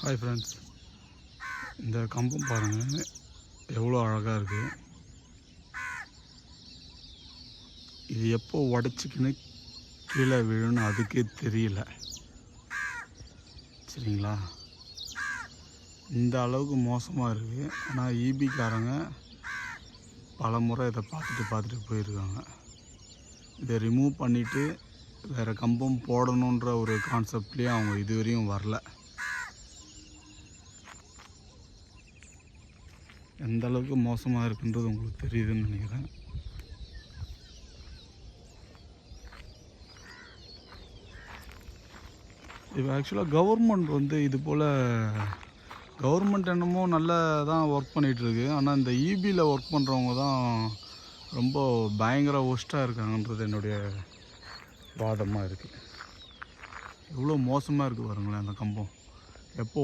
Hi friends, இந்த கம்பம் பாருங்கள் எவ்வளோ அழகாக இருக்குது. இது எப்போ உடச்சிக்கின்னு கீழே விழுன்னு அதுக்கே தெரியல. சரிங்களா, இந்த அளவுக்கு மோசமாக இருக்குது. ஆனால் ஈபிக்காரங்க பல முறை இதை பார்த்துட்டு போயிருக்காங்க. இதை ரிமூவ் பண்ணிவிட்டு வேறு கம்பம் போடணுன்ற ஒரு கான்செப்ட்லேயே அவங்க இதுவரையும் வரல. எந்த அளவுக்கு மோசமாக இருக்குன்றது உங்களுக்கு தெரியுதுன்னு நினைக்கிறேன். இப்போ ஆக்சுவலாக கவர்மெண்ட் இது போல் கவர்மெண்ட் என்னமோ நல்லா தான் ஒர்க் பண்ணிகிட்ருக்கு. ஆனால் இந்த இபியில் ஒர்க் பண்ணுறவங்க தான் ரொம்ப பயங்கர ஒஸ்ட்டாக இருக்காங்கன்றது என்னுடைய வாதமாக இருக்குது. எவ்வளோ மோசமாக இருக்குது பாருங்களேன் அந்த கம்பம். எப்போ